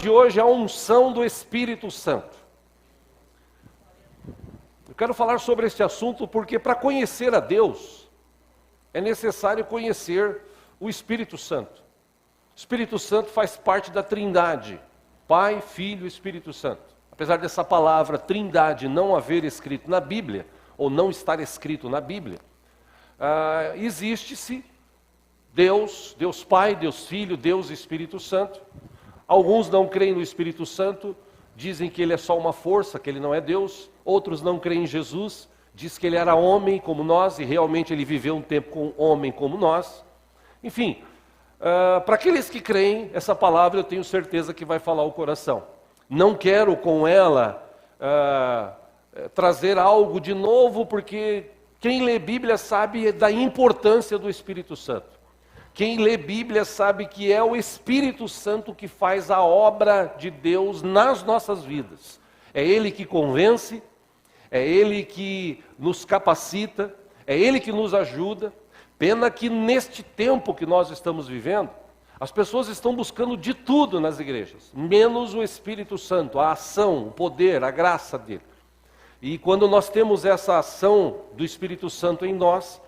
de hoje é a unção do Espírito Santo. Eu quero falar sobre este assunto porque para conhecer a Deus é necessário conhecer o Espírito Santo. O Espírito Santo faz parte da Trindade, Pai, Filho e Espírito Santo. Apesar dessa palavra Trindade não haver escrito na Bíblia, ou não estar escrito na Bíblia, existe-se Deus, Deus Pai, Deus Filho, Deus Espírito Santo. Alguns não creem no Espírito Santo, dizem que ele é só uma força, que ele não é Deus. Outros não creem em Jesus, diz que ele era homem como nós, e realmente ele viveu um tempo com homem como nós. Enfim, para aqueles que creem, essa palavra eu tenho certeza que vai falar o coração. Não quero com ela trazer algo de novo, porque quem lê Bíblia sabe da importância do Espírito Santo. Quem lê Bíblia sabe que é o Espírito Santo que faz a obra de Deus nas nossas vidas. É Ele que convence, é Ele que nos capacita, é Ele que nos ajuda. Pena que neste tempo que nós estamos vivendo, as pessoas estão buscando de tudo nas igrejas, menos o Espírito Santo, a ação, o poder, a graça dele. E quando nós temos essa ação do Espírito Santo em nós,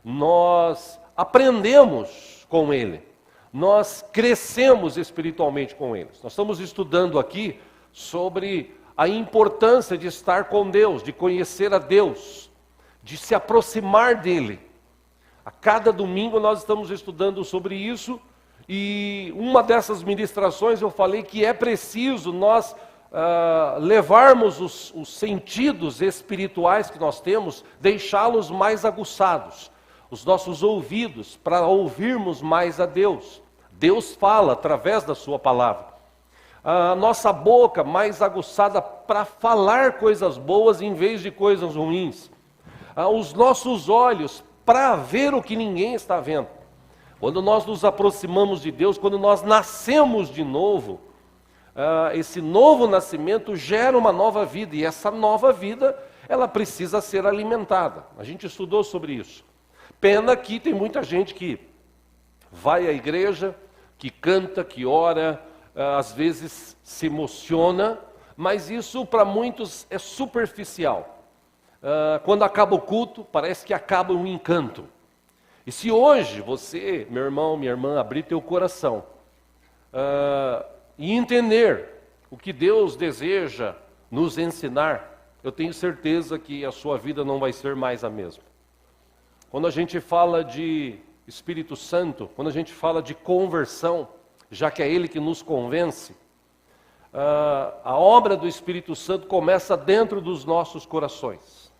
nós aprendemos com ele, nós crescemos espiritualmente com ele. Nós estamos estudando aqui sobre a importância de estar com Deus, de conhecer a Deus, de se aproximar dele. A cada domingo nós estamos estudando sobre isso, e uma dessas ministrações eu falei que é preciso nós levarmos os sentidos espirituais que nós temos, deixá-los mais aguçados, os nossos ouvidos, para ouvirmos mais a Deus. Deus fala através da sua palavra. A nossa boca mais aguçada para falar coisas boas em vez de coisas ruins. Os nossos olhos para ver o que ninguém está vendo. Quando nós nos aproximamos de Deus, quando nós nascemos de novo, esse novo nascimento gera uma nova vida, e essa nova vida, ela precisa ser alimentada. A gente estudou sobre isso. Pena que tem muita gente que vai à igreja, que canta, que ora, às vezes se emociona, mas isso para muitos é superficial. Quando acaba o culto, parece que acaba um encanto. E se hoje você, meu irmão, minha irmã, abrir teu coração e entender o que Deus deseja nos ensinar, eu tenho certeza que a sua vida não vai ser mais a mesma. Quando a gente fala de Espírito Santo, quando a gente fala de conversão, já que é Ele que nos convence, a obra do Espírito Santo começa dentro dos nossos corações.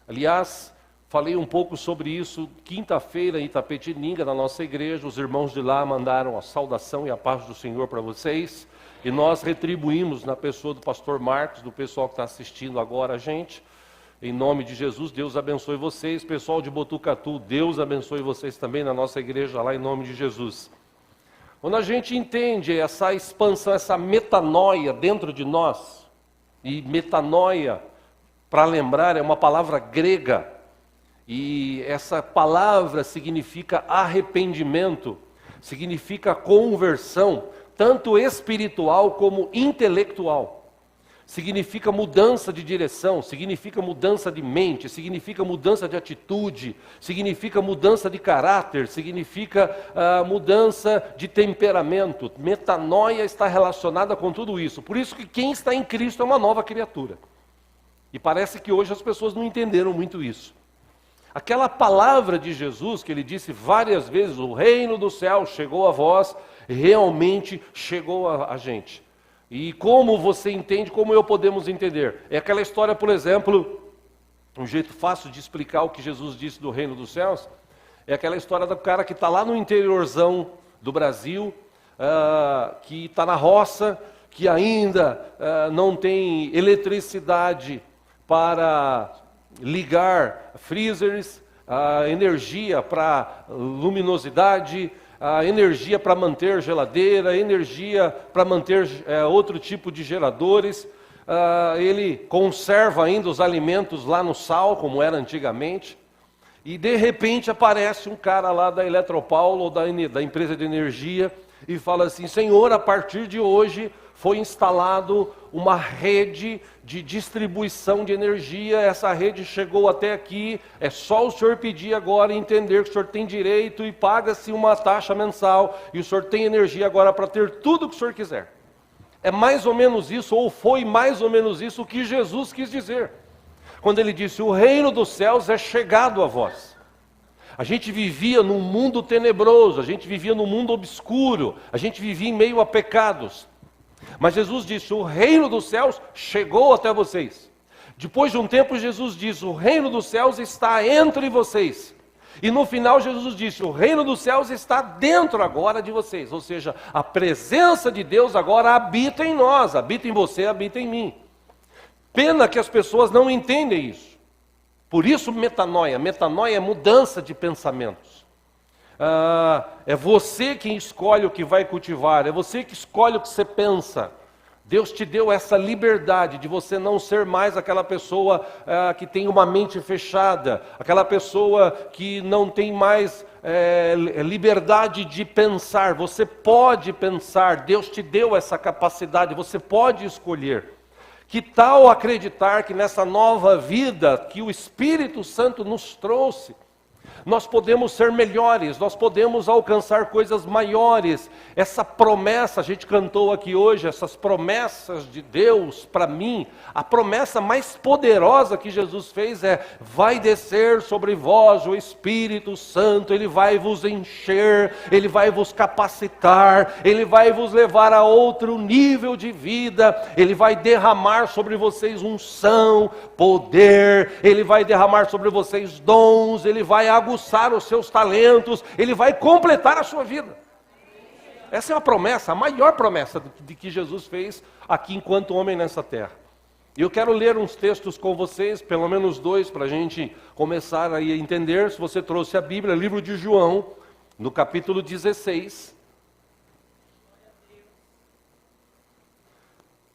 Aliás, falei um pouco sobre isso quinta-feira em Itapetininga, na nossa igreja. Os irmãos de lá mandaram a saudação e a paz do Senhor para vocês, e nós retribuímos na pessoa do pastor Marcos, do pessoal que está assistindo agora a gente. Em nome de Jesus, Deus abençoe vocês. Pessoal de Botucatu, Deus abençoe vocês também na nossa igreja lá, em nome de Jesus. Quando a gente entende essa expansão, essa metanoia dentro de nós, e metanoia, para lembrar, é uma palavra grega, e essa palavra significa arrependimento, significa conversão, tanto espiritual como intelectual. Significa mudança de direção, significa mudança de mente, significa mudança de atitude, significa mudança de caráter, significa mudança de temperamento. Metanoia está relacionada com tudo isso. Por isso que quem está em Cristo é uma nova criatura. E parece que hoje as pessoas não entenderam muito isso. Aquela palavra de Jesus que ele disse várias vezes, o reino do céu chegou a vós, realmente chegou a gente. E como você entende, como eu podemos entender? É aquela história, por exemplo, um jeito fácil de explicar o que Jesus disse do reino dos céus, é aquela história do cara que está lá no interiorzão do Brasil, que está na roça, que ainda não tem eletricidade para ligar freezers, energia para luminosidade, a energia para manter geladeira, energia para manter outro tipo de geradores. Ele conserva ainda os alimentos lá no sal, como era antigamente. E de repente aparece um cara lá da Eletropaulo ou da empresa de energia e fala assim: Senhor, a partir de hoje foi instalado uma rede de distribuição de energia, essa rede chegou até aqui, é só o Senhor pedir agora e entender que o Senhor tem direito e paga-se uma taxa mensal, e o Senhor tem energia agora para ter tudo o que o Senhor quiser. É mais ou menos isso, ou foi mais ou menos isso o que Jesus quis dizer, quando ele disse: o reino dos céus é chegado a vós. A gente vivia num mundo tenebroso, a gente vivia num mundo obscuro, a gente vivia em meio a pecados. Mas Jesus disse: o reino dos céus chegou até vocês. Depois de um tempo Jesus diz: o reino dos céus está entre vocês. E no final Jesus disse: o reino dos céus está dentro agora de vocês. Ou seja, a presença de Deus agora habita em nós, habita em você, habita em mim. Pena que as pessoas não entendem isso. Por isso metanoia é mudança de pensamentos. É você quem escolhe o que vai cultivar, é você que escolhe o que você pensa. Deus te deu essa liberdade de você não ser mais aquela pessoa que tem uma mente fechada, aquela pessoa que não tem mais liberdade de pensar. Você pode pensar, Deus te deu essa capacidade, você pode escolher. Que tal acreditar que nessa nova vida que o Espírito Santo nos trouxe, nós podemos ser melhores, nós podemos alcançar coisas maiores. Essa promessa, a gente cantou aqui hoje, essas promessas de Deus para mim, a promessa mais poderosa que Jesus fez é: vai descer sobre vós o Espírito Santo, Ele vai vos encher, Ele vai vos capacitar, Ele vai vos levar a outro nível de vida, Ele vai derramar sobre vocês unção, poder, Ele vai derramar sobre vocês dons, Ele vai aguçar os seus talentos, Ele vai completar a sua vida. Essa é a promessa, a maior promessa de que Jesus fez aqui enquanto homem nessa terra. E eu quero ler uns textos com vocês, pelo menos 2, para a gente começar a entender. Se você trouxe a Bíblia, livro de João, no capítulo 16.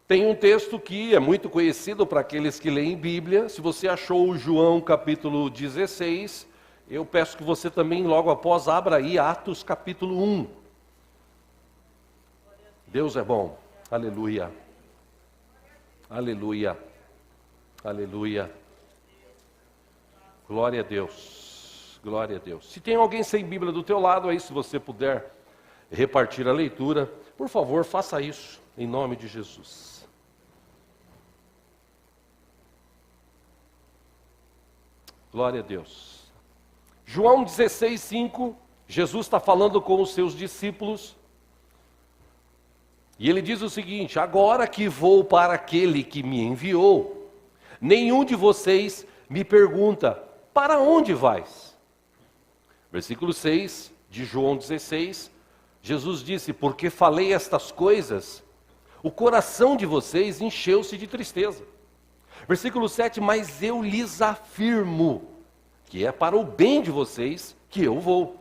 Tem um texto que é muito conhecido para aqueles que leem Bíblia. Se você achou o João capítulo 16, eu peço que você também logo após abra aí Atos capítulo 1. Deus é bom. Aleluia. Aleluia. Aleluia. Glória a Deus. Glória a Deus. Se tem alguém sem Bíblia do teu lado aí, se você puder repartir a leitura, por favor, faça isso em nome de Jesus. Glória a Deus. João 16:5, Jesus está falando com os seus discípulos, e ele diz o seguinte: agora que vou para aquele que me enviou, nenhum de vocês me pergunta: para onde vais? Versículo 6 de João 16, Jesus disse: porque falei estas coisas, o coração de vocês encheu-se de tristeza. Versículo 7, mas eu lhes afirmo que é para o bem de vocês que eu vou.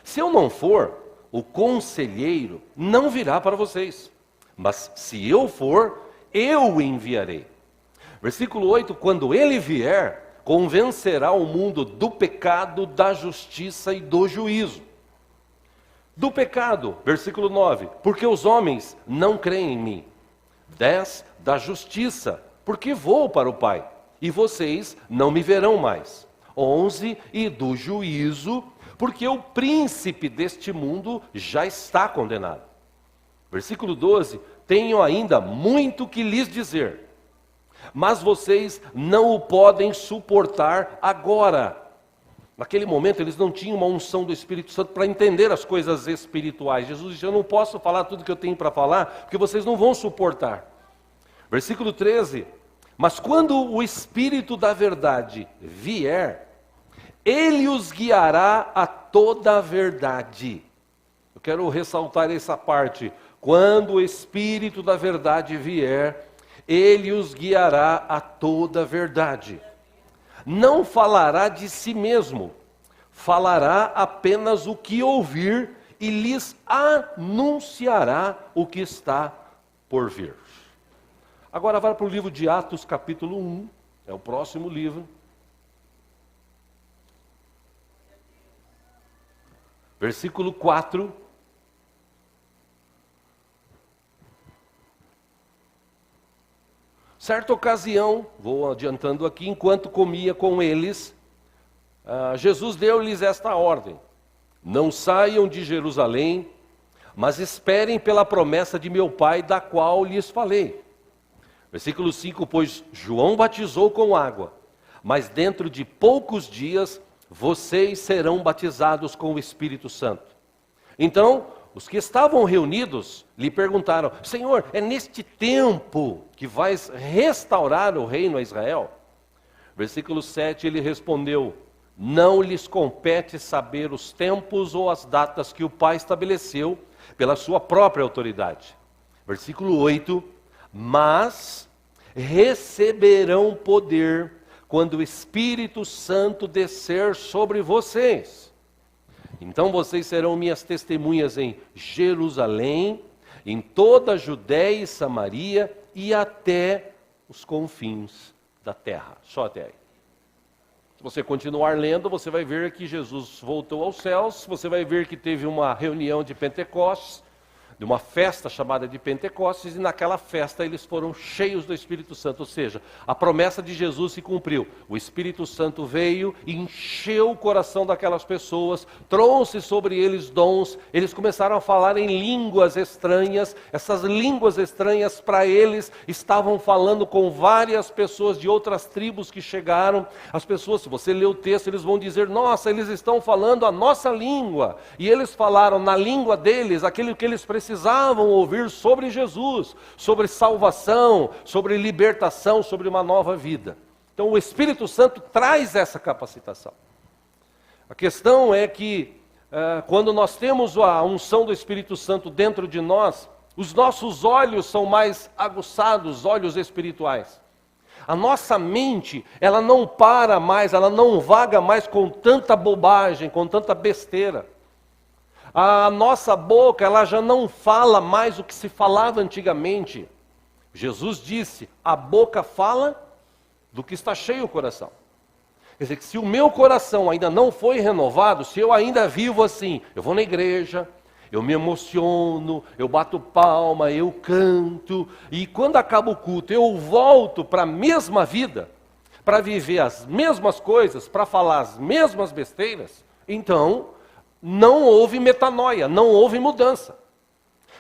Se eu não for, o conselheiro não virá para vocês. Mas se eu for, eu o enviarei. Versículo 8, quando ele vier, convencerá o mundo do pecado, da justiça e do juízo. Do pecado, versículo 9, porque os homens não creem em mim. 10, da justiça, porque vou para o Pai, e vocês não me verão mais. 11, e do juízo, porque o príncipe deste mundo já está condenado. Versículo 12, tenho ainda muito que lhes dizer, mas vocês não o podem suportar agora. Naquele momento eles não tinham uma unção do Espírito Santo para entender as coisas espirituais. Jesus disse: eu não posso falar tudo que eu tenho para falar, porque vocês não vão suportar. Versículo 13, mas quando o Espírito da verdade vier, ele os guiará a toda a verdade. Eu quero ressaltar essa parte. Quando o Espírito da verdade vier, ele os guiará a toda a verdade. Não falará de si mesmo, falará apenas o que ouvir e lhes anunciará o que está por vir. Agora vai para o livro de Atos capítulo 1, é o próximo livro. Versículo 4. Certa ocasião, vou adiantando aqui, enquanto comia com eles, Jesus deu-lhes esta ordem: não saiam de Jerusalém, mas esperem pela promessa de meu Pai, da qual lhes falei. Versículo 5, pois João batizou com água, mas dentro de poucos dias vocês serão batizados com o Espírito Santo. Então, os que estavam reunidos lhe perguntaram: Senhor, é neste tempo que vais restaurar o reino a Israel? Versículo 7, ele respondeu: não lhes compete saber os tempos ou as datas que o Pai estabeleceu pela sua própria autoridade. Versículo 8, mas receberão poder quando o Espírito Santo descer sobre vocês. Então vocês serão minhas testemunhas em Jerusalém, em toda a Judéia e Samaria e até os confins da terra. Só até aí. Se você continuar lendo, você vai ver que Jesus voltou aos céus, você vai ver que teve uma reunião de Pentecostes, de uma festa chamada de Pentecostes, e naquela festa eles foram cheios do Espírito Santo, ou seja, a promessa de Jesus se cumpriu. O Espírito Santo veio e encheu o coração daquelas pessoas, trouxe sobre eles dons, eles começaram a falar em línguas estranhas, essas línguas estranhas para eles estavam falando com várias pessoas de outras tribos que chegaram. As pessoas, se você ler o texto, eles vão dizer: nossa, eles estão falando a nossa língua, e eles falaram na língua deles aquilo que eles precisavam ouvir sobre Jesus, sobre salvação, sobre libertação, sobre uma nova vida. Então o Espírito Santo traz essa capacitação. A questão é que quando nós temos a unção do Espírito Santo dentro de nós, os nossos olhos são mais aguçados, olhos espirituais. A nossa mente, ela não para mais, ela não vaga mais com tanta bobagem, com tanta besteira. A nossa boca, ela já não fala mais o que se falava antigamente. Jesus disse: a boca fala do que está cheio o coração. Quer dizer, que se o meu coração ainda não foi renovado, se eu ainda vivo assim, eu vou na igreja, eu me emociono, eu bato palma, eu canto, e quando acaba o culto, eu volto para a mesma vida, para viver as mesmas coisas, para falar as mesmas besteiras, então não houve metanoia, não houve mudança.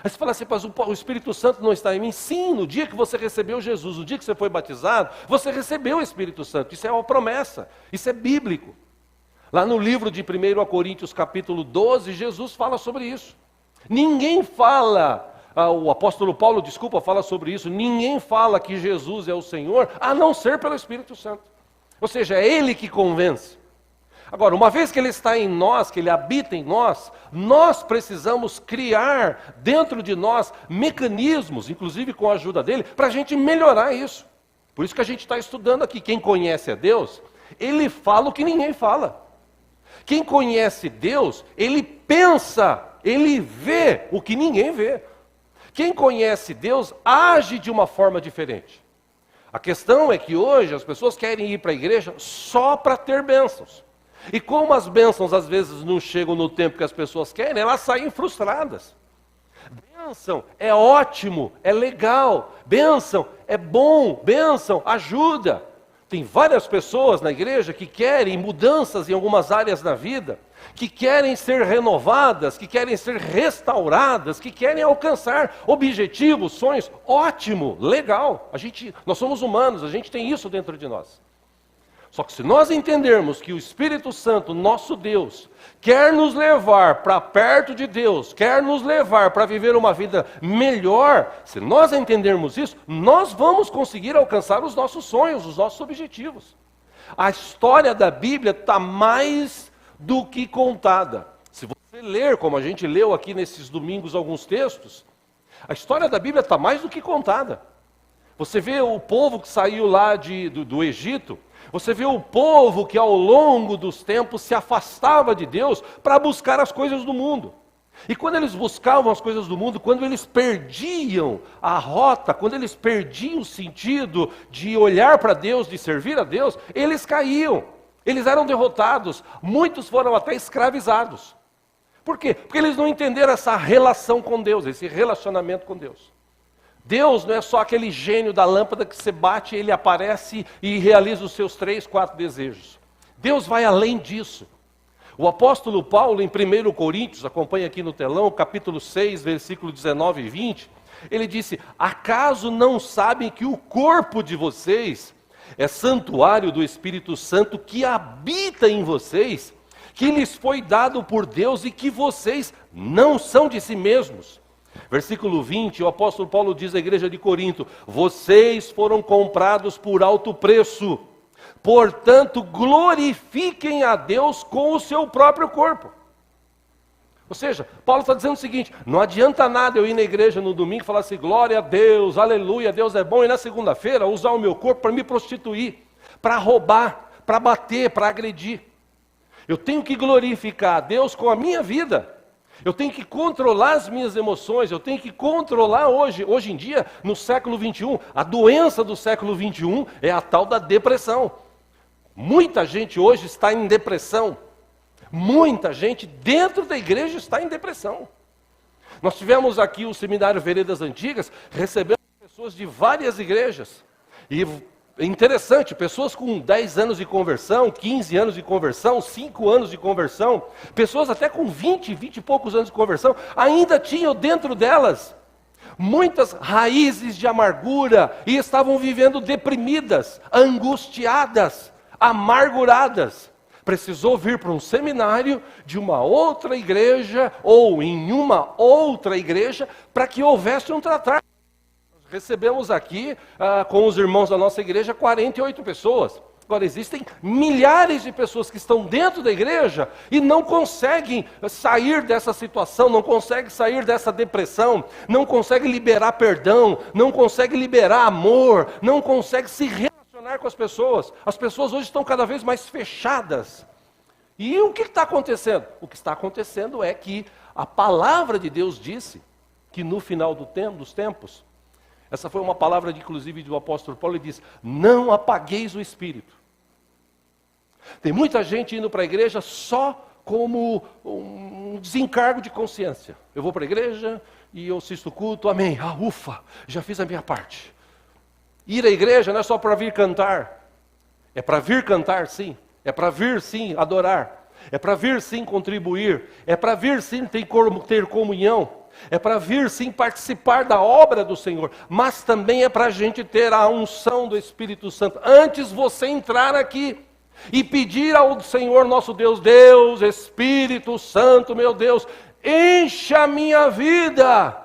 Aí você fala assim: mas o Espírito Santo não está em mim? Sim, no dia que você recebeu Jesus, no dia que você foi batizado, você recebeu o Espírito Santo. Isso é uma promessa, isso é bíblico. Lá no livro de 1 Coríntios capítulo 12, Jesus fala sobre isso. Ninguém fala, o apóstolo Paulo, fala sobre isso, ninguém fala que Jesus é o Senhor, a não ser pelo Espírito Santo. Ou seja, é Ele que convence. Agora, uma vez que Ele está em nós, que Ele habita em nós, nós precisamos criar dentro de nós mecanismos, inclusive com a ajuda dEle, para a gente melhorar isso. Por isso que a gente está estudando aqui. Quem conhece a Deus, ele fala o que ninguém fala. Quem conhece Deus, ele pensa, ele vê o que ninguém vê. Quem conhece Deus, age de uma forma diferente. A questão é que hoje as pessoas querem ir para a igreja só para ter bênçãos. E como as bênçãos às vezes não chegam no tempo que as pessoas querem, elas saem frustradas. Bênção é ótimo, é legal, bênção é bom, bênção ajuda. Tem várias pessoas na igreja que querem mudanças em algumas áreas da vida, que querem ser renovadas, que querem ser restauradas, que querem alcançar objetivos, sonhos. Ótimo, legal. Nós somos humanos, a gente tem isso dentro de nós. Só que se nós entendermos que o Espírito Santo, nosso Deus, quer nos levar para perto de Deus, quer nos levar para viver uma vida melhor, se nós entendermos isso, nós vamos conseguir alcançar os nossos sonhos, os nossos objetivos. A história da Bíblia está mais do que contada. Se você ler, como a gente leu aqui nesses domingos alguns textos, a história da Bíblia está mais do que contada. Você vê o povo que saiu lá do Egito, você vê o povo que ao longo dos tempos se afastava de Deus para buscar as coisas do mundo. E quando eles buscavam as coisas do mundo, quando eles perdiam a rota, quando eles perdiam o sentido de olhar para Deus, de servir a Deus, eles caíam, eles eram derrotados, muitos foram até escravizados. Por quê? Porque eles não entenderam essa relação com Deus, esse relacionamento com Deus. Deus não é só aquele gênio da lâmpada que você bate, ele aparece e realiza os seus 3, 4 desejos. Deus vai além disso. O apóstolo Paulo, em 1 Coríntios, acompanha aqui no telão, capítulo 6, versículo 19 e 20, ele disse: acaso não sabem que o corpo de vocês é santuário do Espírito Santo que habita em vocês, que lhes foi dado por Deus e que vocês não são de si mesmos? Versículo 20, o apóstolo Paulo diz à igreja de Corinto: vocês foram comprados por alto preço, portanto glorifiquem a Deus com o seu próprio corpo. Ou seja, Paulo está dizendo o seguinte: não adianta nada eu ir na igreja no domingo e falar assim, glória a Deus, aleluia, Deus é bom, e na segunda-feira usar o meu corpo para me prostituir, para roubar, para bater, para agredir. Eu tenho que glorificar a Deus com a minha vida. Eu tenho que controlar as minhas emoções, eu tenho que controlar hoje em dia, no século 21, a doença do século 21 é a tal da depressão. Muita gente hoje está em depressão, muita gente dentro da igreja está em depressão. Nós tivemos aqui o seminário Veredas Antigas, recebendo pessoas de várias igrejas, e é interessante, pessoas com 10 anos de conversão, 15 anos de conversão, 5 anos de conversão, pessoas até com 20 e poucos anos de conversão, ainda tinham dentro delas muitas raízes de amargura e estavam vivendo deprimidas, angustiadas, amarguradas. Precisou vir para um seminário de uma outra igreja ou em uma outra igreja para que houvesse um tratamento. Recebemos aqui, com os irmãos da nossa igreja, 48 pessoas. Agora, existem milhares de pessoas que estão dentro da igreja e não conseguem sair dessa situação, não conseguem sair dessa depressão, não conseguem liberar perdão, não conseguem liberar amor, não conseguem se relacionar com as pessoas. As pessoas hoje estão cada vez mais fechadas. E o que está acontecendo? O que está acontecendo é que a palavra de Deus disse que no final dos tempos, essa foi uma palavra, inclusive, do apóstolo Paulo, ele diz: não apagueis o espírito. Tem muita gente indo para a igreja só como um desencargo de consciência. Eu vou para a igreja e eu assisto o culto, amém, ufa, já fiz a minha parte. Ir à igreja não é só para vir cantar, é para vir cantar sim, é para vir sim adorar, é para vir sim contribuir, é para vir sim ter comunhão, é para vir sim participar da obra do Senhor, mas também é para a gente ter a unção do Espírito Santo. Antes você entrar aqui e pedir ao Senhor nosso Deus, Deus, Espírito Santo, meu Deus, encha a minha vida,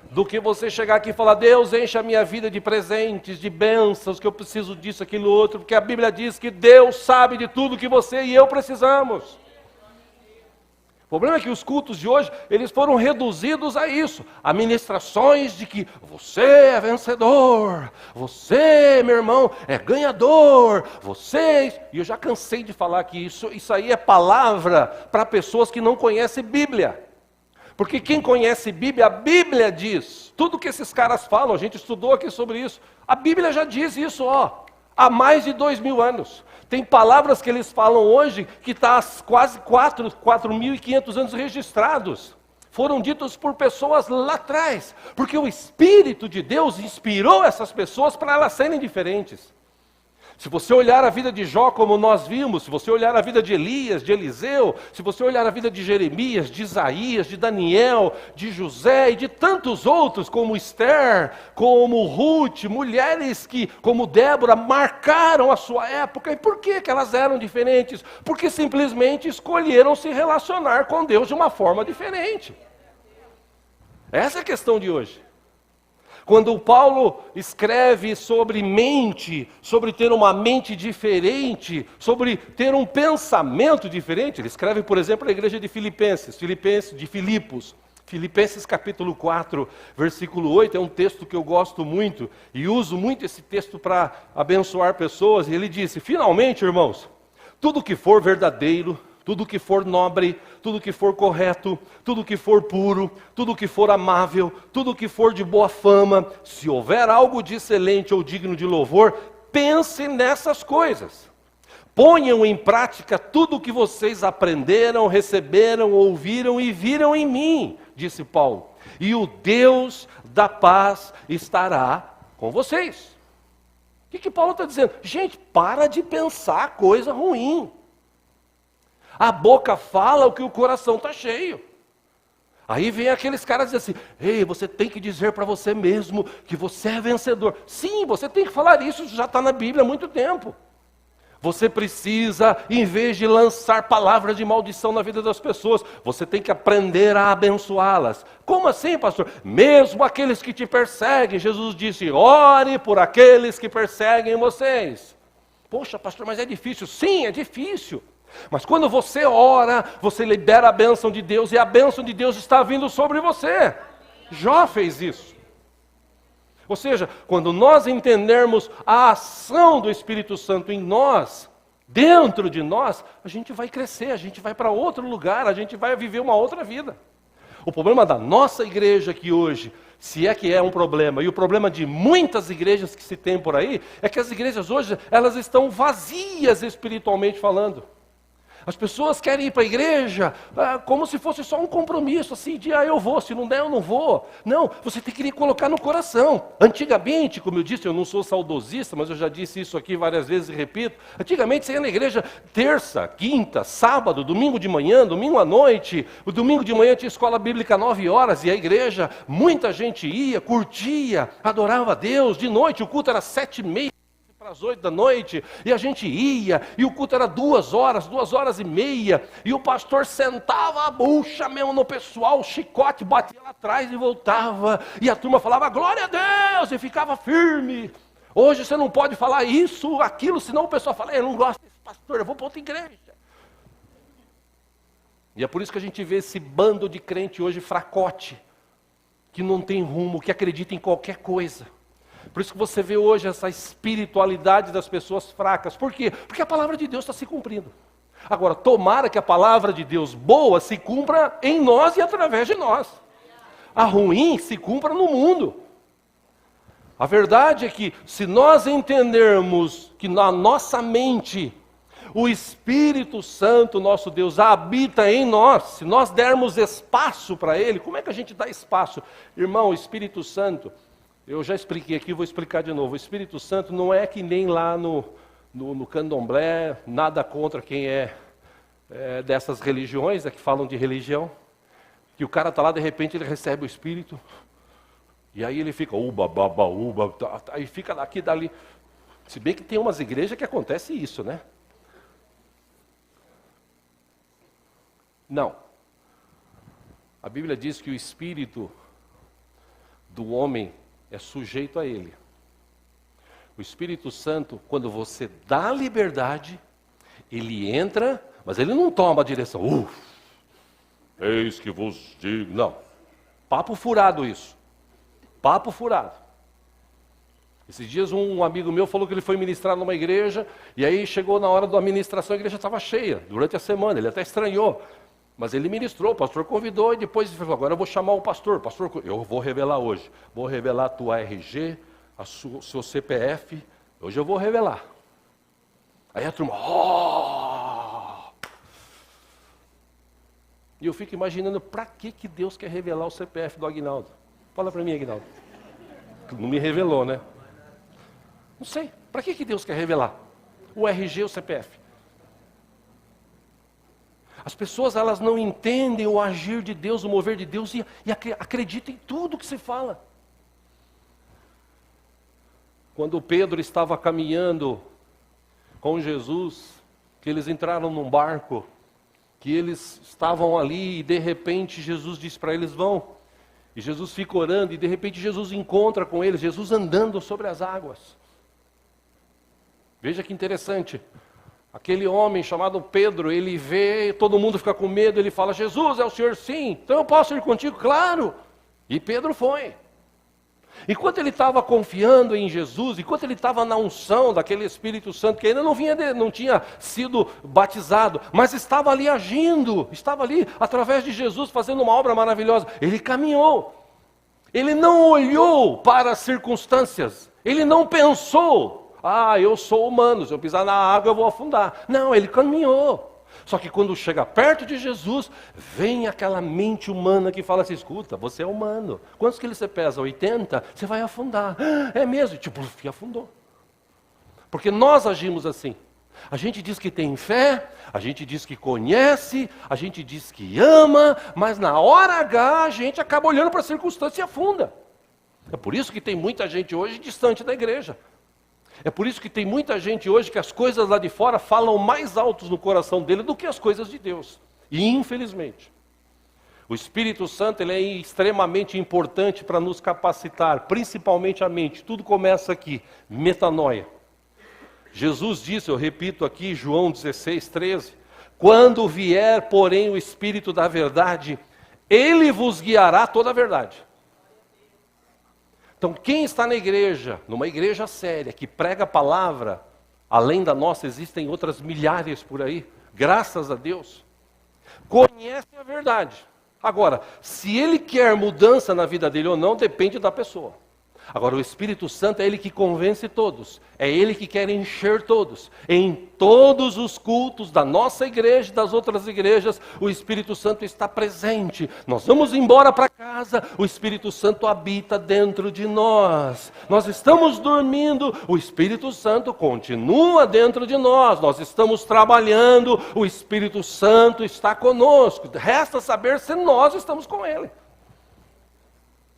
do que você chegar aqui e falar, Deus, encha a minha vida de presentes, de bênçãos, que eu preciso disso, aquilo, outro, porque a Bíblia diz que Deus sabe de tudo que você e eu precisamos. O problema é que os cultos de hoje, eles foram reduzidos a isso, a ministrações de que você é vencedor, você, meu irmão, é ganhador, você... E eu já cansei de falar que isso aí é palavra para pessoas que não conhecem Bíblia. Porque quem conhece Bíblia, a Bíblia diz, tudo que esses caras falam, a gente estudou aqui sobre isso, a Bíblia já diz isso, há mais de 2000 anos. Tem palavras que eles falam hoje que está há quase 4.500 anos registrados. Foram ditos por pessoas lá atrás, porque o Espírito de Deus inspirou essas pessoas para elas serem diferentes. Se você olhar a vida de Jó como nós vimos, se você olhar a vida de Elias, de Eliseu, se você olhar a vida de Jeremias, de Isaías, de Daniel, de José e de tantos outros, como Esther, como Ruth, mulheres que, como Débora, marcaram a sua época. E por que elas eram diferentes? Porque simplesmente escolheram se relacionar com Deus de uma forma diferente. Essa é a questão de hoje. Quando Paulo escreve sobre mente, sobre ter uma mente diferente, sobre ter um pensamento diferente, ele escreve, por exemplo, na igreja de Filipenses capítulo 4, versículo 8, é um texto que eu gosto muito, e uso muito esse texto para abençoar pessoas, e ele disse, finalmente, irmãos, tudo que for verdadeiro, tudo que for nobre, tudo que for correto, tudo que for puro, tudo que for amável, tudo que for de boa fama, se houver algo de excelente ou digno de louvor, pense nessas coisas. Ponham em prática tudo o que vocês aprenderam, receberam, ouviram e viram em mim, disse Paulo. e o Deus da paz estará com vocês. O que Paulo está dizendo? Gente, para de pensar coisa ruim. A boca fala o que o coração está cheio. Aí vem aqueles caras e dizem assim, ei, você tem que dizer para você mesmo que você é vencedor. Sim, você tem que falar isso, já está na Bíblia há muito tempo. Você precisa, em vez de lançar palavras de maldição na vida das pessoas, você tem que aprender a abençoá-las. Como assim, pastor? Mesmo aqueles que te perseguem, Jesus disse, ore por aqueles que perseguem vocês. Poxa, pastor, mas é difícil. Sim, é difícil. Mas quando você ora, você libera a bênção de Deus, e a bênção de Deus está vindo sobre você. Jó fez isso. Ou seja, quando nós entendermos a ação do Espírito Santo em nós, dentro de nós, a gente vai crescer, a gente vai para outro lugar, a gente vai viver uma outra vida. O problema da nossa igreja aqui hoje, se é que é um problema, e o problema de muitas igrejas que se tem por aí, é que as igrejas hoje, elas estão vazias espiritualmente falando. As pessoas querem ir para a igreja como se fosse só um compromisso, assim, de eu vou, se não der eu não vou. Não, você tem que colocar no coração. Antigamente, como eu disse, eu não sou saudosista, mas eu já disse isso aqui várias vezes e repito. Antigamente você ia na igreja terça, quinta, sábado, domingo de manhã, domingo à noite. O domingo de manhã tinha escola bíblica 9 horas e a igreja, muita gente ia, curtia, adorava a Deus. De noite o culto era 7h30. Para as 8 da noite, e a gente ia, e o culto era 2 horas, 2h30, e o pastor sentava a bucha mesmo no pessoal, o chicote batia lá atrás e voltava, e a turma falava, glória a Deus, e ficava firme. Hoje você não pode falar isso, aquilo, senão o pessoal fala, eu não gosto desse pastor, eu vou para outra igreja. E é por isso que a gente vê esse bando de crente hoje fracote, que não tem rumo, que acredita em qualquer coisa. Por isso que você vê hoje essa espiritualidade das pessoas fracas. Por quê? Porque a palavra de Deus está se cumprindo. Agora, tomara que a palavra de Deus boa se cumpra em nós e através de nós. A ruim se cumpra no mundo. A verdade é que se nós entendermos que na nossa mente o Espírito Santo, nosso Deus, habita em nós, se nós dermos espaço para Ele, como é que a gente dá espaço? Irmão, o Espírito Santo... Eu já expliquei aqui, vou explicar de novo. O Espírito Santo não é que nem lá no candomblé, nada contra quem é dessas religiões, que falam de religião, que o cara está lá, de repente ele recebe o Espírito, e aí ele fica uba, baba, uba, aí fica daqui e dali. Se bem que tem umas igrejas que acontece isso, né? Não. A Bíblia diz que o Espírito do homem é sujeito a ele. O Espírito Santo, quando você dá liberdade, ele entra, mas ele não toma a direção. Eis que vos digo. Não. Papo furado isso. Papo furado. Esses dias um amigo meu falou que ele foi ministrar numa igreja, e aí chegou na hora da administração, a igreja estava cheia, durante a semana, ele até estranhou. Mas ele ministrou, o pastor convidou, e depois ele falou, agora eu vou chamar o pastor. Pastor, eu vou revelar hoje. Vou revelar a tua RG, o seu CPF. Hoje eu vou revelar. Aí a turma, E eu fico imaginando, para que Deus quer revelar o CPF do Aguinaldo? Fala para mim, Aguinaldo. Não me revelou, né? Não sei, para que Deus quer revelar? O RG, o CPF. As pessoas, elas não entendem o agir de Deus, o mover de Deus, e acreditam em tudo que se fala. Quando Pedro estava caminhando com Jesus, que eles entraram num barco, que eles estavam ali, e de repente Jesus disse para eles, vão. E Jesus fica orando, e de repente Jesus encontra com eles, Jesus andando sobre as águas. Veja que interessante. Aquele homem chamado Pedro, ele vê, todo mundo fica com medo, ele fala, Jesus, é o Senhor? Sim, então eu posso ir contigo? Claro. E Pedro foi. Enquanto ele estava confiando em Jesus, enquanto ele estava na unção daquele Espírito Santo, que ainda não tinha sido batizado, mas estava ali agindo, estava ali através de Jesus fazendo uma obra maravilhosa, ele caminhou. Ele não olhou para as circunstâncias, ele não pensou, eu sou humano, se eu pisar na água eu vou afundar. Não, ele caminhou. Só que quando chega perto de Jesus, vem aquela mente humana que fala assim, escuta, você é humano. Quantos quilos você pesa? 80? Você vai afundar. Ah, é mesmo? Tipo, afundou. Porque nós agimos assim. A gente diz que tem fé, a gente diz que conhece, a gente diz que ama, mas na hora H a gente acaba olhando para a circunstância e afunda. É por isso que tem muita gente hoje distante da igreja. É por isso que tem muita gente hoje que as coisas lá de fora falam mais altos no coração dele do que as coisas de Deus. E infelizmente, o Espírito Santo ele é extremamente importante para nos capacitar, principalmente a mente. Tudo começa aqui, metanoia. Jesus disse, eu repito aqui, João 16, 13, quando vier, porém, o Espírito da verdade, ele vos guiará toda a verdade. Então, quem está na igreja, numa igreja séria, que prega a palavra, além da nossa, existem outras milhares por aí, graças a Deus, conhecem a verdade. Agora, se ele quer mudança na vida dele ou não, depende da pessoa. Agora, o Espírito Santo é ele que convence todos, é ele que quer encher todos. Em todos os cultos da nossa igreja e das outras igrejas, o Espírito Santo está presente. Nós vamos embora para casa, o Espírito Santo habita dentro de nós. Nós estamos dormindo, o Espírito Santo continua dentro de nós. Nós estamos trabalhando, o Espírito Santo está conosco. Resta saber se nós estamos com ele.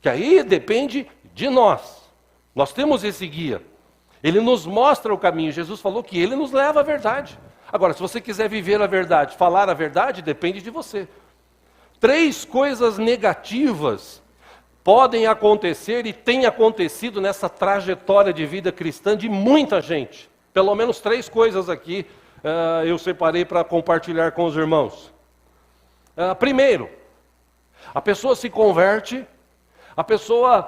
Que aí depende de nós. Nós temos esse guia. Ele nos mostra o caminho. Jesus falou que ele nos leva à verdade. Agora, se você quiser viver a verdade, falar a verdade, depende de você. 3 coisas negativas podem acontecer e têm acontecido nessa trajetória de vida cristã de muita gente. Pelo menos 3 coisas aqui eu separei para compartilhar com os irmãos. Primeiro, a pessoa se converte, a pessoa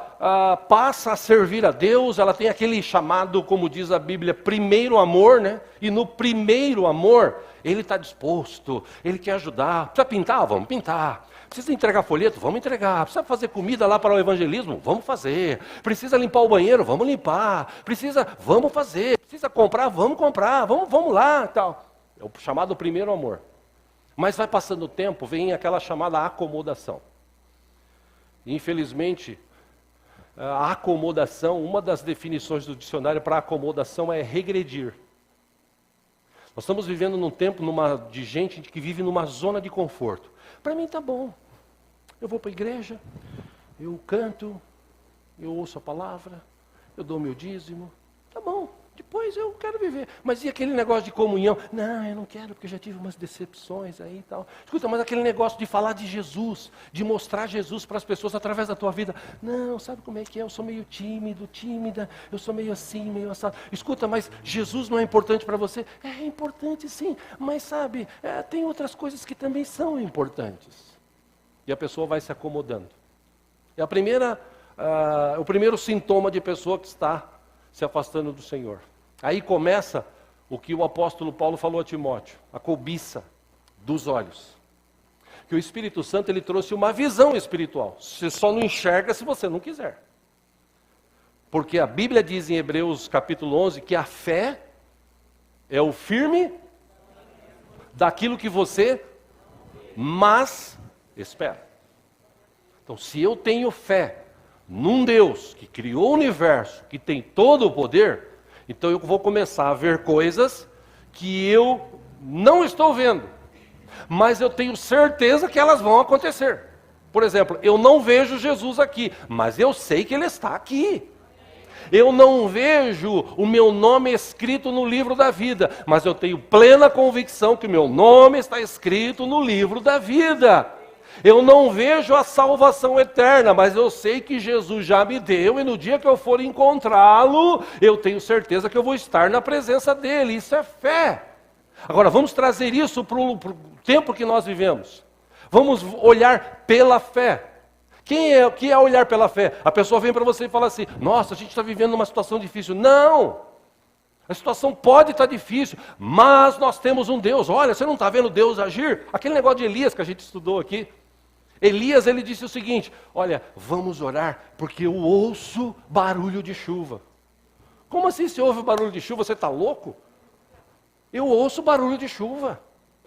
passa a servir a Deus, ela tem aquele chamado, como diz a Bíblia, primeiro amor, né? E no primeiro amor, ele está disposto, ele quer ajudar. Precisa pintar? Vamos pintar. Precisa entregar folheto? Vamos entregar. Precisa fazer comida lá para o evangelismo? Vamos fazer. Precisa limpar o banheiro? Vamos limpar. Vamos fazer. Precisa comprar? Vamos comprar. Vamos lá, tal. É o chamado primeiro amor. Mas vai passando o tempo, vem aquela chamada acomodação. Infelizmente, a acomodação, uma das definições do dicionário para acomodação é regredir. Nós estamos vivendo num tempo de gente que vive numa zona de conforto. Para mim está bom. Eu vou para a igreja, eu canto, eu ouço a palavra, eu dou meu dízimo. Tá bom, depois eu quero viver. Mas e aquele negócio de comunhão? Não, eu não quero porque eu já tive umas decepções aí e tal. Escuta, mas aquele negócio de falar de Jesus, de mostrar Jesus para as pessoas através da tua vida. Não, sabe como é que é? Eu sou meio tímida, eu sou meio assim, meio assado. Escuta, mas Jesus não é importante para você? É importante sim, mas sabe, tem outras coisas que também são importantes. E a pessoa vai se acomodando. É o primeiro sintoma de pessoa que está se afastando do Senhor. Aí começa o que o apóstolo Paulo falou a Timóteo, a cobiça dos olhos. Que o Espírito Santo ele trouxe uma visão espiritual. Você só não enxerga se você não quiser. Porque a Bíblia diz em Hebreus capítulo 11 que a fé é o firme daquilo que você mas espera. Então, se eu tenho fé num Deus que criou o universo, que tem todo o poder, então eu vou começar a ver coisas que eu não estou vendo, mas eu tenho certeza que elas vão acontecer. Por exemplo, eu não vejo Jesus aqui, mas eu sei que Ele está aqui. Eu não vejo o meu nome escrito no livro da vida, mas eu tenho plena convicção que o meu nome está escrito no livro da vida. Eu não vejo a salvação eterna, mas eu sei que Jesus já me deu, e no dia que eu for encontrá-lo, eu tenho certeza que eu vou estar na presença dele. Isso é fé. Agora, vamos trazer isso para o tempo que nós vivemos. Vamos olhar pela fé. O que é olhar pela fé? A pessoa vem para você e fala assim, nossa, a gente está vivendo uma situação difícil. Não! A situação pode estar difícil, mas nós temos um Deus. Olha, você não está vendo Deus agir? Aquele negócio de Elias que a gente estudou aqui. Elias, ele disse o seguinte, olha, vamos orar porque eu ouço barulho de chuva. Como assim você ouve barulho de chuva? Você está louco? Eu ouço barulho de chuva.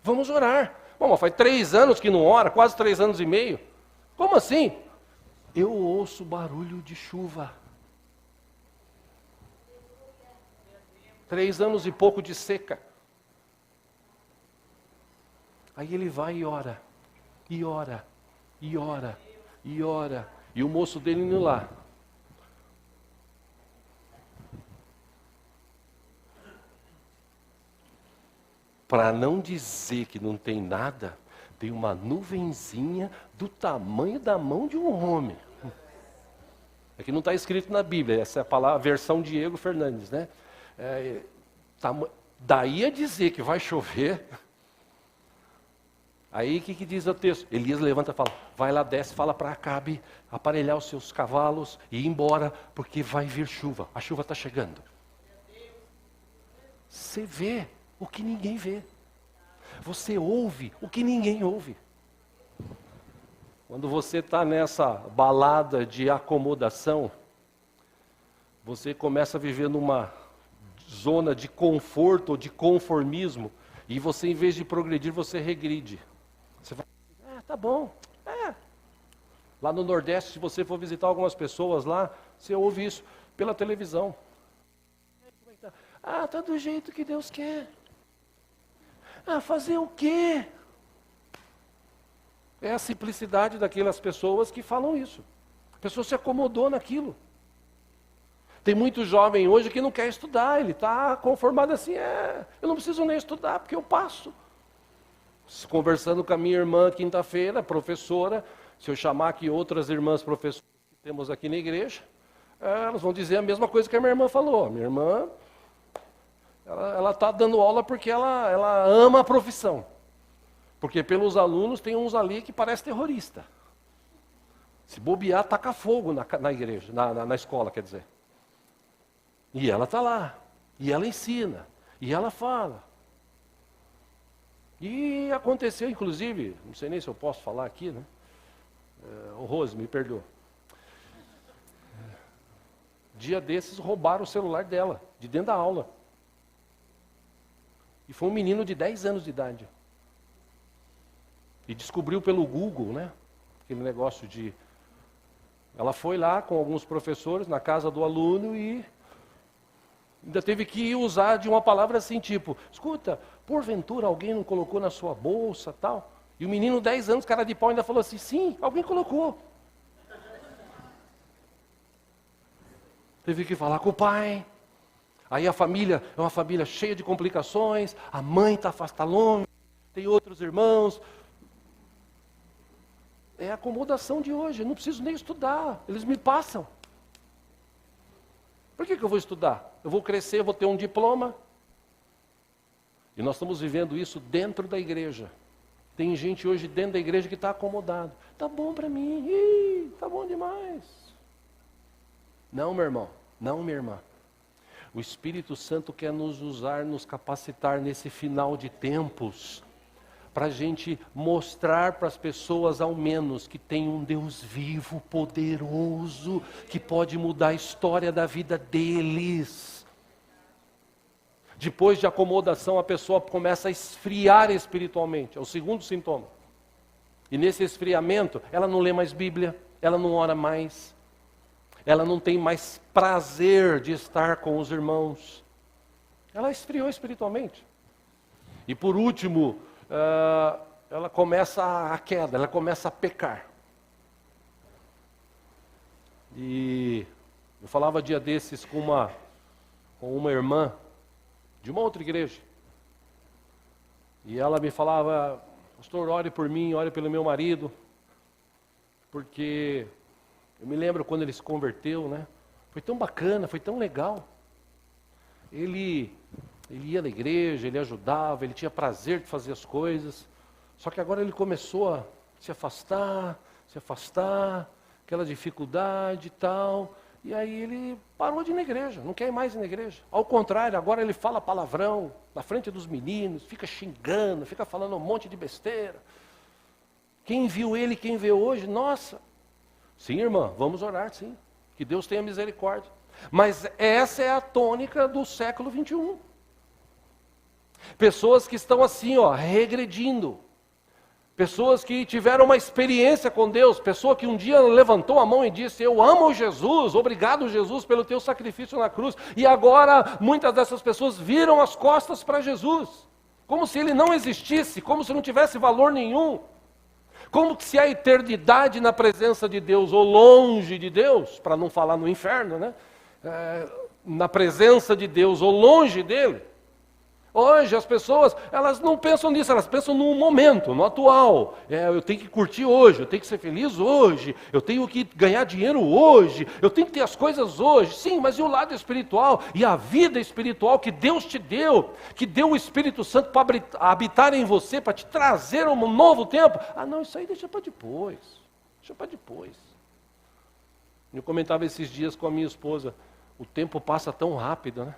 Vamos orar. Bom, mas faz 3 anos que não ora, quase 3 anos e meio. Como assim? Eu ouço barulho de chuva. 3 anos e pouco de seca. Aí ele vai e ora, e ora, e ora, e ora. E o moço dele indo lá. Para não dizer que não tem nada, tem uma nuvenzinha do tamanho da mão de um homem. É que não está escrito na Bíblia, essa é a palavra, a versão Diego Fernandes, né? Daí a dizer que vai chover. Aí o que diz o texto? Elias levanta e fala, vai lá, desce, fala para Acabe aparelhar os seus cavalos e ir embora, porque vai vir chuva, a chuva está chegando. Você vê o que ninguém vê. Você ouve o que ninguém ouve. Quando você está nessa balada de acomodação, você começa a viver numa zona de conforto ou de conformismo, e você, em vez de progredir, você regride. Você vai, tá bom, Lá no Nordeste, se você for visitar algumas pessoas lá, você ouve isso pela televisão. Tá do jeito que Deus quer. Fazer o quê? É a simplicidade daquelas pessoas que falam isso. A pessoa se acomodou naquilo. Tem muito jovem hoje que não quer estudar, ele está conformado assim, eu não preciso nem estudar, porque eu passo. Conversando com a minha irmã quinta-feira, professora, se eu chamar aqui outras irmãs professoras que temos aqui na igreja, elas vão dizer a mesma coisa que a minha irmã falou. A minha irmã, ela está dando aula porque ela ama a profissão. Porque pelos alunos tem uns ali que parece terrorista. Se bobear, taca fogo na igreja, na escola, quer dizer. E ela está lá, e ela ensina, e ela fala. E aconteceu, inclusive, não sei nem se eu posso falar aqui, né? Rose, me perdoa. Dia desses roubaram o celular dela, de dentro da aula. E foi um menino de 10 anos de idade. E descobriu pelo Google, né? Aquele negócio de... Ela foi lá com alguns professores na casa do aluno e ainda teve que usar de uma palavra assim, tipo, escuta, porventura alguém não colocou na sua bolsa, tal? E o menino, 10 anos, cara de pau, ainda falou assim, sim, alguém colocou. Teve que falar com o pai. Aí a família é uma família cheia de complicações, a mãe está longe, tem outros irmãos. É a acomodação de hoje, eu não preciso nem estudar, eles me passam. Por que eu vou estudar? Eu vou crescer, vou ter um diploma. E nós estamos vivendo isso dentro da igreja. Tem gente hoje dentro da igreja que está acomodado. Tá bom para mim, tá bom demais. Não, meu irmão, não, minha irmã. O Espírito Santo quer nos usar, nos capacitar nesse final de tempos, para a gente mostrar para as pessoas, ao menos, que tem um Deus vivo, poderoso, que pode mudar a história da vida deles. Depois de acomodação, a pessoa começa a esfriar espiritualmente, é o segundo sintoma. E nesse esfriamento, ela não lê mais Bíblia, ela não ora mais, ela não tem mais prazer de estar com os irmãos. Ela esfriou espiritualmente. E por último, ela começa a queda, ela começa a pecar. E eu falava dia desses com uma irmã de uma outra igreja. E ela me falava, pastor, ore por mim, ore pelo meu marido, porque eu me lembro quando ele se converteu, né? Foi tão bacana, foi tão legal. Ele ia na igreja, ele ajudava, ele tinha prazer de fazer as coisas. Só que agora ele começou a se afastar, aquela dificuldade e tal. E aí ele parou de ir na igreja, não quer ir mais ir na igreja. Ao contrário, agora ele fala palavrão na frente dos meninos, fica xingando, fica falando um monte de besteira. Quem viu ele, quem vê hoje, nossa. Sim, irmã, vamos orar, sim. Que Deus tenha misericórdia. Mas essa é a tônica do século 21. Pessoas que estão assim, regredindo. Pessoas que tiveram uma experiência com Deus, pessoa que um dia levantou a mão e disse: eu amo Jesus, obrigado Jesus pelo teu sacrifício na cruz. E agora muitas dessas pessoas viram as costas para Jesus, como se ele não existisse, como se não tivesse valor nenhum. Como se a eternidade na presença de Deus, ou longe de Deus, para não falar no inferno, né? Na presença de Deus, ou longe dele. Hoje as pessoas, elas não pensam nisso, elas pensam no momento, no atual. Eu tenho que curtir hoje, eu tenho que ser feliz hoje, eu tenho que ganhar dinheiro hoje, eu tenho que ter as coisas hoje. Sim, mas e o lado espiritual? E a vida espiritual que Deus te deu, que deu o Espírito Santo para habitar em você, para te trazer um novo tempo? Ah não, isso aí deixa para depois, deixa para depois. Eu comentava esses dias com a minha esposa, o tempo passa tão rápido, né?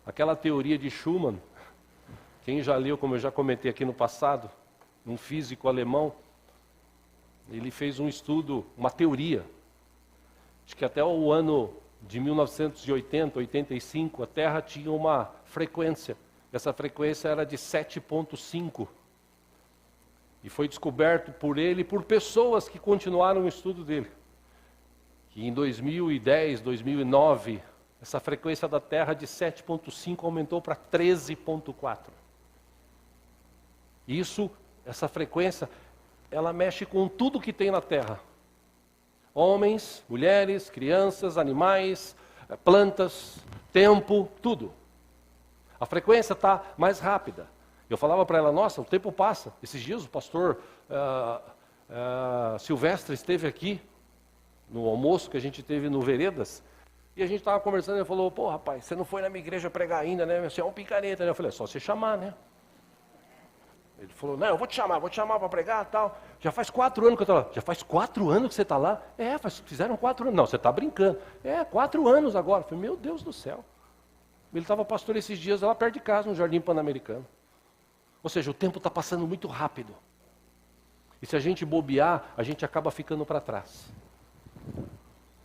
Aquela teoria de Schumann, quem já leu, como eu já comentei aqui no passado, um físico alemão, ele fez um estudo, uma teoria, de que até o ano de 1980, 85, a Terra tinha uma frequência, essa frequência era de 7,5, e foi descoberto por ele e por pessoas que continuaram o estudo dele, que em 2010, 2009, essa frequência da Terra de 7,5 aumentou para 13,4. Isso, essa frequência, ela mexe com tudo que tem na Terra. Homens, mulheres, crianças, animais, plantas, tempo, tudo. A frequência está mais rápida. Eu falava para ela, nossa, o tempo passa. Esses dias o pastor Silvestre esteve aqui, no almoço que a gente teve no Veredas, e a gente estava conversando, ele falou, pô rapaz, você não foi na minha igreja pregar ainda, né? Você é um picareta, né? Eu falei, é só você chamar, né? Ele falou, não, eu vou te chamar para pregar e tal. Já faz 4 anos que eu estou lá. Já faz 4 anos que você está lá? Fizeram 4 anos. Não, você está brincando. 4 anos agora. Eu falei, meu Deus do céu. Ele estava pastor esses dias lá perto de casa, no Jardim Pan-Americano. Ou seja, o tempo está passando muito rápido. E se a gente bobear, a gente acaba ficando para trás.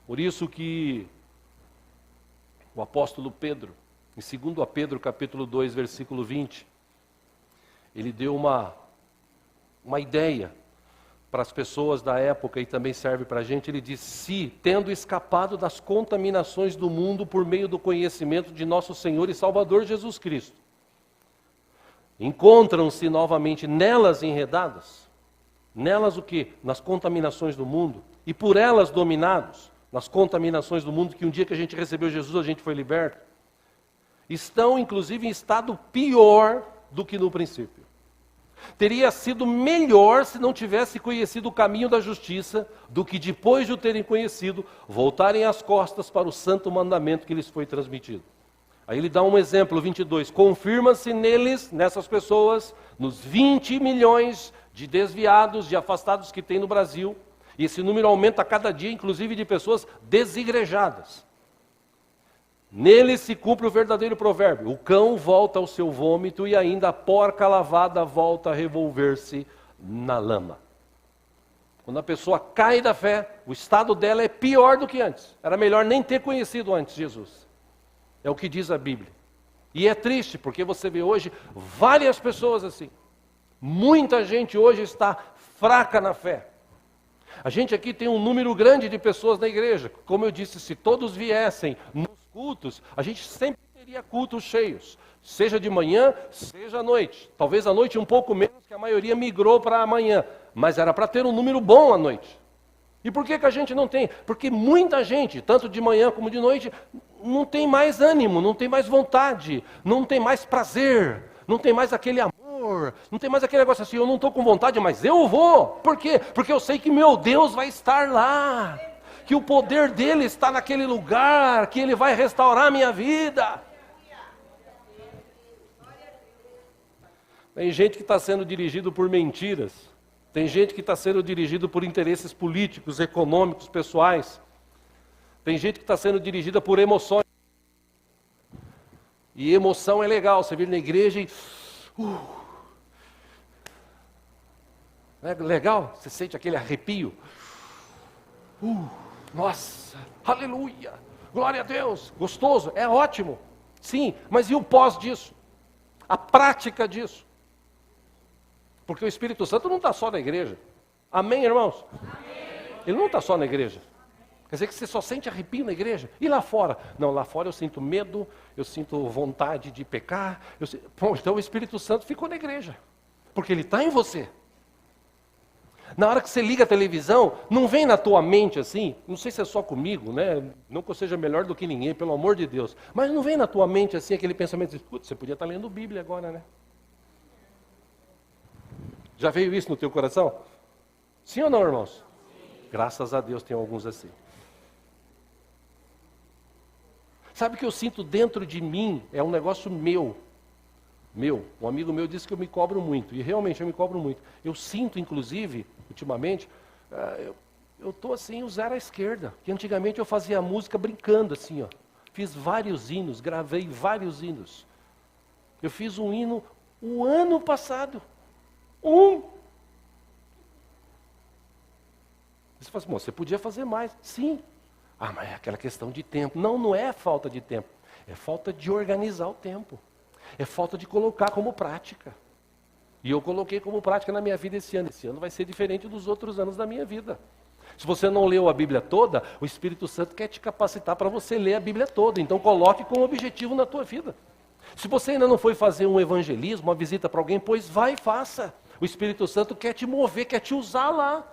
Por isso que o apóstolo Pedro, em 2 Pedro capítulo 2, versículo 20, ele deu uma ideia para as pessoas da época e também serve para a gente. Ele diz, se tendo escapado das contaminações do mundo por meio do conhecimento de nosso Senhor e Salvador Jesus Cristo, encontram-se novamente nelas enredadas, nelas o quê? Nas contaminações do mundo, e por elas dominados, nas contaminações do mundo, que um dia que a gente recebeu Jesus, a gente foi liberto, estão inclusive em estado pior do que no princípio. Teria sido melhor se não tivesse conhecido o caminho da justiça, do que depois de o terem conhecido, voltarem as costas para o santo mandamento que lhes foi transmitido. Aí ele dá um exemplo, 22, confirma-se neles, nessas pessoas, nos 20 milhões de desviados, de afastados que tem no Brasil, e esse número aumenta a cada dia, inclusive de pessoas desigrejadas. Nele se cumpre o verdadeiro provérbio, o cão volta ao seu vômito e ainda a porca lavada volta a revolver-se na lama. Quando a pessoa cai da fé, o estado dela é pior do que antes. Era melhor nem ter conhecido antes Jesus. É o que diz a Bíblia. E é triste, porque você vê hoje várias pessoas assim. Muita gente hoje está fraca na fé. A gente aqui tem um número grande de pessoas na igreja. Como eu disse, se todos viessem nos cultos, a gente sempre teria cultos cheios. Seja de manhã, seja à noite. Talvez à noite um pouco menos, que a maioria migrou para amanhã. Mas era para ter um número bom à noite. E por que a gente não tem? Porque muita gente, tanto de manhã como de noite, não tem mais ânimo, não tem mais vontade, não tem mais prazer, não tem mais aquele amor, não tem mais aquele negócio assim, eu não estou com vontade, mas eu vou. Por quê? Porque eu sei que meu Deus vai estar lá, que o poder dele está naquele lugar, que ele vai restaurar a minha vida. Tem gente que está sendo dirigido por mentiras, tem gente que está sendo dirigido por interesses políticos, econômicos, pessoais, tem gente que está sendo dirigida por emoções. E emoção é legal, você vir na igreja e... é legal? Você sente aquele arrepio? Nossa, aleluia, glória a Deus, gostoso, é ótimo. Sim, mas e o pós disso? a prática disso. Porque o Espírito Santo não está só na igreja. Amém, irmãos? Amém. Ele não está só na igreja. Quer dizer que você só sente arrepio na igreja? E lá fora? Não, lá fora eu sinto medo, eu sinto vontade de pecar. Bom, então o Espírito Santo ficou na igreja. Porque ele está em você. Na hora que você liga a televisão, não vem na tua mente assim, não sei se é só comigo, né? Não que eu seja melhor do que ninguém, pelo amor de Deus. Mas não vem na tua mente assim aquele pensamento de, putz, você podia estar lendo Bíblia agora, né? Já veio isso no teu coração? Sim ou não, irmãos? Sim. Graças a Deus tem alguns assim. Sabe o que eu sinto dentro de mim? É um negócio meu. Um amigo meu disse que eu me cobro muito, e realmente eu me cobro muito. Eu sinto, inclusive, ultimamente, eu estou assim, o zero à esquerda, que antigamente eu fazia música brincando assim, ó. Fiz vários hinos, gravei vários hinos. Eu fiz um hino o ano passado. Você fala assim, você podia fazer mais. Sim. Mas é aquela questão de tempo. Não é falta de tempo, é falta de organizar o tempo. É falta de colocar como prática. E eu coloquei como prática na minha vida esse ano. Esse ano vai ser diferente dos outros anos da minha vida. Se você não leu a Bíblia toda, o Espírito Santo quer te capacitar para você ler a Bíblia toda. Então coloque como objetivo na tua vida. Se você ainda não foi fazer um evangelismo, uma visita para alguém, pois vai e faça. O Espírito Santo quer te mover, quer te usar lá.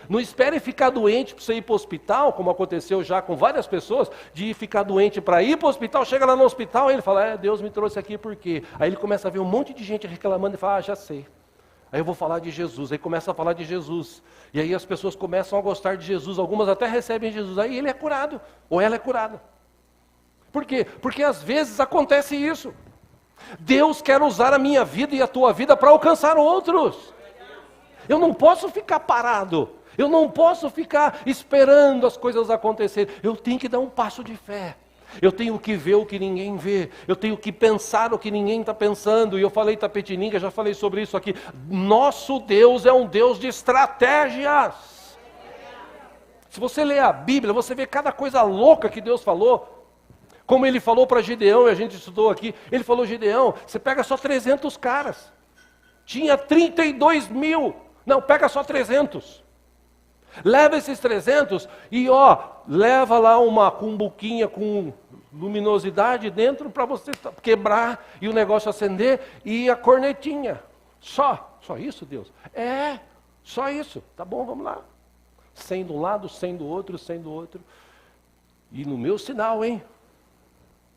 Não espere ficar doente para você ir para o hospital, como aconteceu já com várias pessoas, de ficar doente para ir para o hospital, chega lá no hospital, e ele fala, Deus me trouxe aqui por quê? Aí ele começa a ver um monte de gente reclamando e fala, já sei. Aí eu vou falar de Jesus, aí começa a falar de Jesus. E aí as pessoas começam a gostar de Jesus, algumas até recebem Jesus, aí ele é curado, ou ela é curada. Por quê? Porque às vezes acontece isso. Deus quer usar a minha vida e a tua vida para alcançar outros. Eu não posso ficar parado. Eu não posso ficar esperando as coisas acontecerem. Eu tenho que dar um passo de fé. Eu tenho que ver o que ninguém vê. Eu tenho que pensar o que ninguém está pensando. E eu falei Tapetininga, já falei sobre isso aqui. Nosso Deus é um Deus de estratégias. Se você ler a Bíblia, você vê cada coisa louca que Deus falou. Como ele falou para Gideão, e a gente estudou aqui. Ele falou, Gideão, você pega só 300 caras. Tinha 32 mil. Não, pega só 300. Leva esses 300 e leva lá uma cumbuquinha com luminosidade dentro para você quebrar e o negócio acender e a cornetinha. Só isso, Deus? Só isso. Tá bom, vamos lá. 100 de um lado, 100 do outro, 100 do outro. E no meu sinal, hein?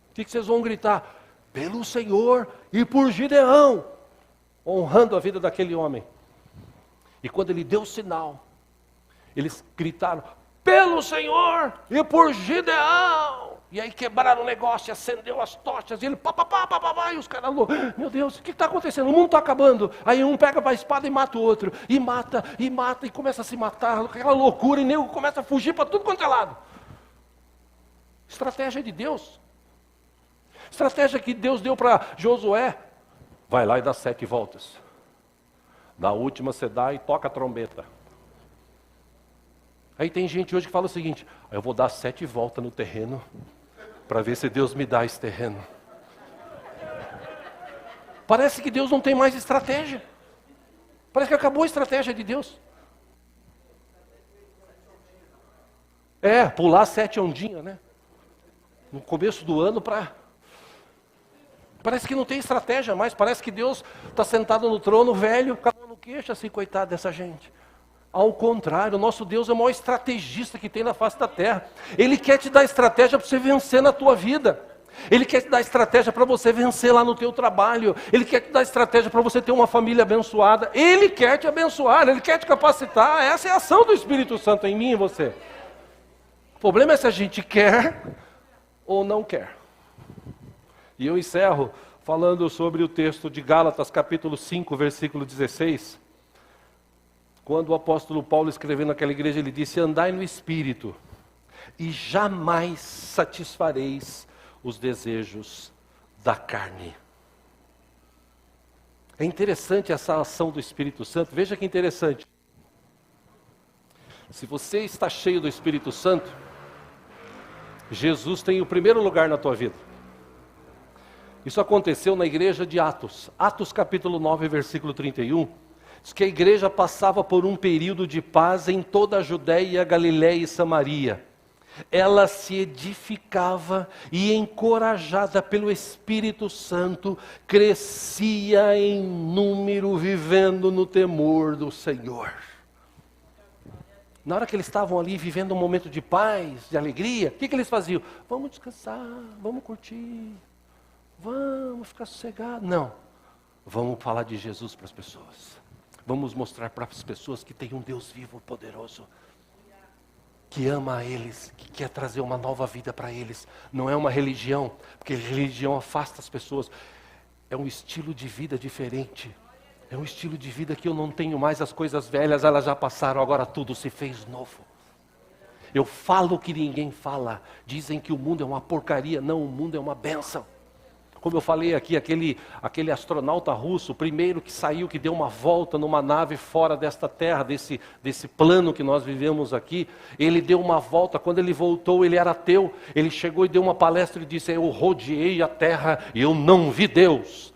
O que vocês vão gritar? Pelo Senhor e por Gideão. Honrando a vida daquele homem. E quando ele deu o sinal, eles gritaram, pelo Senhor e por Gideão. E aí quebraram o negócio, acendeu as tochas, e ele e os caras, meu Deus, o que está acontecendo? O mundo está acabando. Aí um pega a espada e mata o outro, e mata, e começa a se matar, aquela loucura, e o nego começa a fugir para tudo quanto é lado. Estratégia de Deus. Estratégia que Deus deu para Josué. Vai lá e dá 7 voltas. Na última você dá e toca a trombeta. Aí tem gente hoje que fala o seguinte, eu vou dar 7 voltas no terreno, para ver se Deus me dá esse terreno. Parece que Deus não tem mais estratégia. Parece que acabou a estratégia de Deus. Pular 7 ondinhas, né? No começo do ano Parece que não tem estratégia mais, parece que Deus está sentado no trono velho, com a mão no queixo, assim, coitado dessa gente. Ao contrário, o nosso Deus é o maior estrategista que tem na face da terra. Ele quer te dar estratégia para você vencer na tua vida. Ele quer te dar estratégia para você vencer lá no teu trabalho. Ele quer te dar estratégia para você ter uma família abençoada. Ele quer te abençoar, Ele quer te capacitar. Essa é a ação do Espírito Santo em mim e em você. O problema é se a gente quer ou não quer. E eu encerro falando sobre o texto de Gálatas, capítulo 5, versículo 16. Quando o apóstolo Paulo escrevendo naquela igreja, ele disse, andai no Espírito, e jamais satisfareis os desejos da carne. É interessante essa ação do Espírito Santo, veja que interessante. Se você está cheio do Espírito Santo, Jesus tem o primeiro lugar na tua vida. Isso aconteceu na igreja de Atos. Atos capítulo 9, versículo 31. Diz que a igreja passava por um período de paz em toda a Judéia, Galiléia e Samaria. Ela se edificava e, encorajada pelo Espírito Santo, crescia em número, vivendo no temor do Senhor. Na hora que eles estavam ali vivendo um momento de paz, de alegria, o que eles faziam? Vamos descansar, vamos curtir, vamos ficar sossegados. Não, vamos falar de Jesus para as pessoas. Vamos mostrar para as pessoas que tem um Deus vivo, poderoso, que ama a eles, que quer trazer uma nova vida para eles. Não é uma religião, porque religião afasta as pessoas. É um estilo de vida diferente. É um estilo de vida que eu não tenho mais as coisas velhas, elas já passaram, agora tudo se fez novo. Eu falo o que ninguém fala. Dizem que o mundo é uma porcaria. Não, o mundo é uma bênção. Como eu falei aqui, aquele astronauta russo, o primeiro que saiu, que deu uma volta numa nave fora desta terra, desse plano que nós vivemos aqui, ele deu uma volta, quando ele voltou, ele era ateu, ele chegou e deu uma palestra e disse: eu rodeei a terra e eu não vi Deus.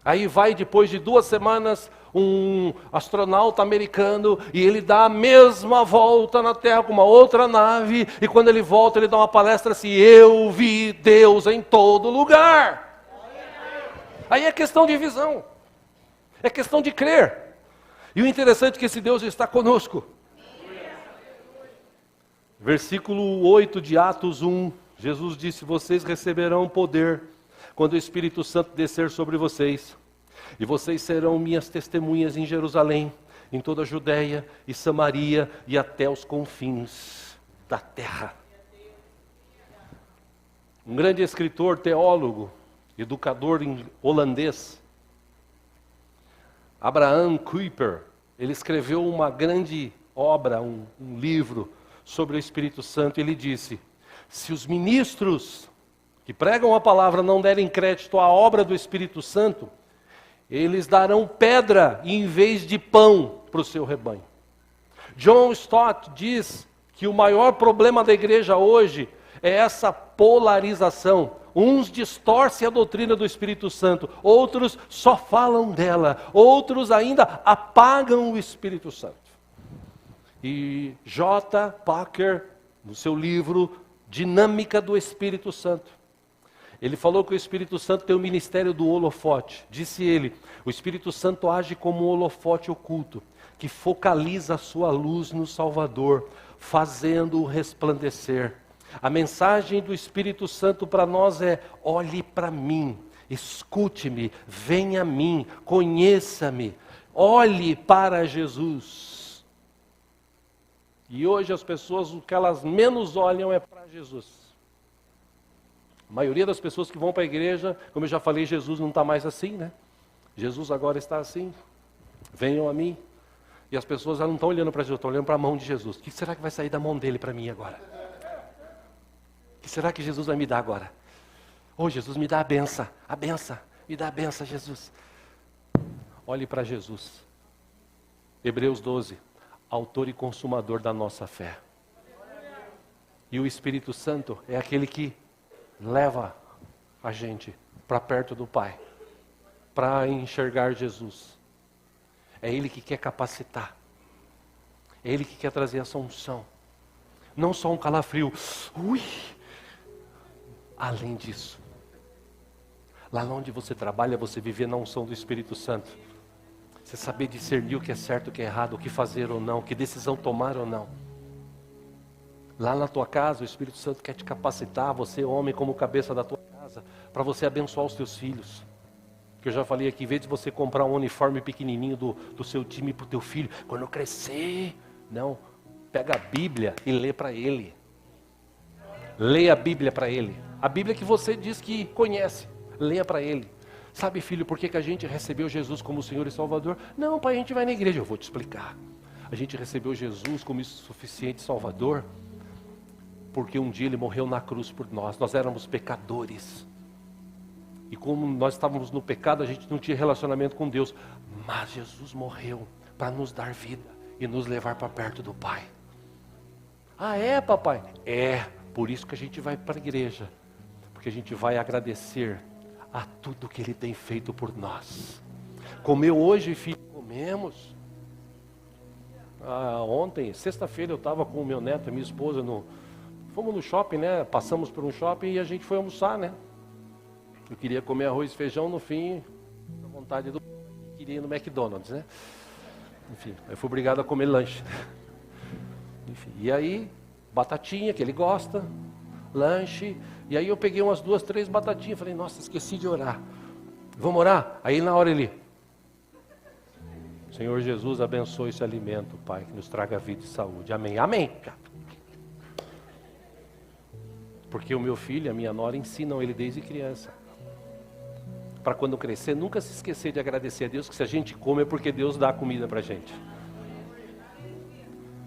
Aí vai, depois de 2 semanas, um astronauta americano, e ele dá a mesma volta na Terra com uma outra nave, e quando ele volta, ele dá uma palestra assim: eu vi Deus em todo lugar. Aí é questão de visão, é questão de crer. E o interessante é que esse Deus está conosco. Versículo 8 de Atos 1, Jesus disse: vocês receberão poder quando o Espírito Santo descer sobre vocês, e vocês serão minhas testemunhas em Jerusalém, em toda a Judéia e Samaria e até os confins da terra. Um grande escritor, teólogo, educador holandês, Abraham Kuyper, ele escreveu uma grande obra, um livro sobre o Espírito Santo. Ele disse: se os ministros que pregam a palavra não derem crédito à obra do Espírito Santo, eles darão pedra em vez de pão para o seu rebanho. John Stott diz que o maior problema da igreja hoje é essa polarização. Uns distorcem a doutrina do Espírito Santo, outros só falam dela, outros ainda apagam o Espírito Santo. E J. Packer, no seu livro Dinâmica do Espírito Santo, ele falou que o Espírito Santo tem o ministério do holofote. Disse ele: o Espírito Santo age como um holofote oculto, que focaliza a sua luz no Salvador, fazendo-o resplandecer. A mensagem do Espírito Santo para nós é: olhe para mim, escute-me, venha a mim, conheça-me, olhe para Jesus. E hoje as pessoas, o que elas menos olham é para Jesus. A maioria das pessoas que vão para a igreja, como eu já falei, Jesus não está mais assim, né? Jesus agora está assim: venham a mim. E as pessoas já não estão olhando para Jesus, estão olhando para a mão de Jesus. O que será que vai sair da mão dele para mim agora? O que será que Jesus vai me dar agora? Oh, Jesus, me dá a benção, me dá a benção, Jesus. Olhe para Jesus. Hebreus 12, autor e consumador da nossa fé. E o Espírito Santo é aquele que leva a gente para perto do Pai, para enxergar Jesus. É Ele que quer capacitar, é Ele que quer trazer essa unção, não só um calafrio. Além disso, lá onde você trabalha, você viver na unção do Espírito Santo, você saber discernir o que é certo, o que é errado, o que fazer ou não, que decisão tomar ou não. Lá na tua casa, o Espírito Santo quer te capacitar, você homem como cabeça da tua casa, para você abençoar os teus filhos. Que eu já falei aqui, em vez de você comprar um uniforme pequenininho do seu time para o teu filho, quando eu crescer, não, pega a Bíblia e lê para ele. Leia a Bíblia para ele. A Bíblia que você diz que conhece, leia para ele. Sabe, filho, por que a gente recebeu Jesus como Senhor e Salvador? Não, pai, a gente vai na igreja. Eu vou te explicar. A gente recebeu Jesus como suficiente Salvador porque um dia Ele morreu na cruz por nós. Nós éramos pecadores. E como nós estávamos no pecado, a gente não tinha relacionamento com Deus. Mas Jesus morreu para nos dar vida e nos levar para perto do Pai. Ah, é, papai? É, por isso que a gente vai para a igreja. Porque a gente vai agradecer a tudo que Ele tem feito por nós. Comeu hoje, filho? Comemos. Ontem, sexta-feira, eu estava com o meu neto e minha esposa, fomos no shopping, né? Passamos por um shopping e a gente foi almoçar, né? Eu queria comer arroz e feijão, no fim, a vontade do... queria ir no McDonald's, né? Enfim, eu fui obrigado a comer lanche. Enfim, e aí, batatinha, que ele gosta, lanche, e aí eu peguei umas 2, 3 batatinhas, falei, nossa, esqueci de orar. Vamos orar? Aí na hora ele... Senhor Jesus, abençoe esse alimento, Pai, que nos traga vida e saúde. Amém. Amém. Porque o meu filho e a minha nora ensinam ele desde criança. Para quando crescer, nunca se esquecer de agradecer a Deus, que se a gente come é porque Deus dá comida para a gente.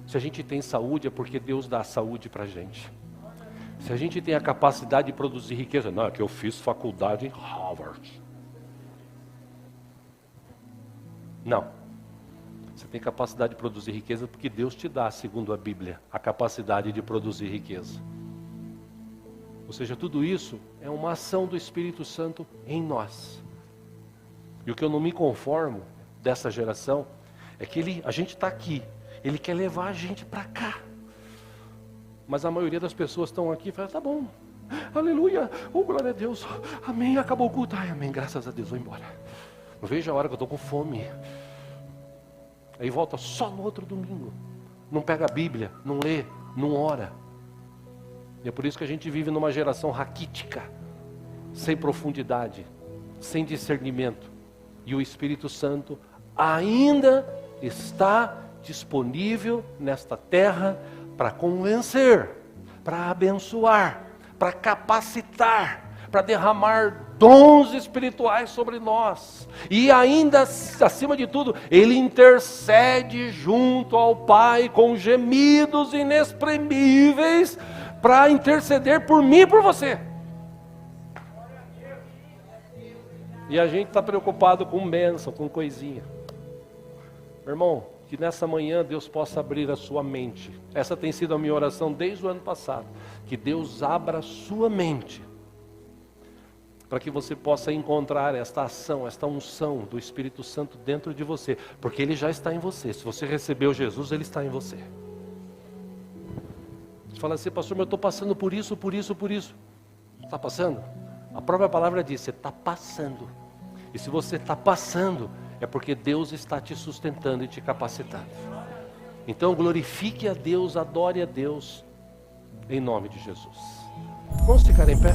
Se a gente tem saúde é porque Deus dá saúde para a gente. Se a gente tem a capacidade de produzir riqueza, não, é que eu fiz faculdade em Harvard. Não. Você tem capacidade de produzir riqueza porque Deus te dá, segundo a Bíblia, a capacidade de produzir riqueza. Ou seja, tudo isso é uma ação do Espírito Santo em nós. E o que eu não me conformo dessa geração é que a gente está aqui, Ele quer levar a gente para cá. Mas a maioria das pessoas estão aqui e falam, tá bom, aleluia, oh glória a Deus, amém, acabou o culto, ai amém, graças a Deus, vou embora. Não vejo a hora que eu estou com fome. Aí volta só no outro domingo. Não pega a Bíblia, não lê, não ora. E é por isso que a gente vive numa geração raquítica, sem profundidade, sem discernimento. E o Espírito Santo ainda está disponível nesta terra para convencer, para abençoar, para capacitar, para derramar dons espirituais sobre nós. E ainda, acima de tudo, Ele intercede junto ao Pai com gemidos inexprimíveis para interceder por mim e por você. E a gente está preocupado com bênção, com coisinha. Meu irmão, que nessa manhã Deus possa abrir a sua mente. Essa tem sido a minha oração desde o ano passado. Que Deus abra a sua mente, para que você possa encontrar esta ação, esta unção do Espírito Santo dentro de você, porque Ele já está em você. Se você recebeu Jesus, Ele está em você. Você fala assim, pastor, mas eu estou passando por isso, por isso, por isso. Está passando? A própria palavra diz, você está passando. E se você está passando, é porque Deus está te sustentando e te capacitando. Então glorifique a Deus, adore a Deus, em nome de Jesus. Vamos ficar em pé?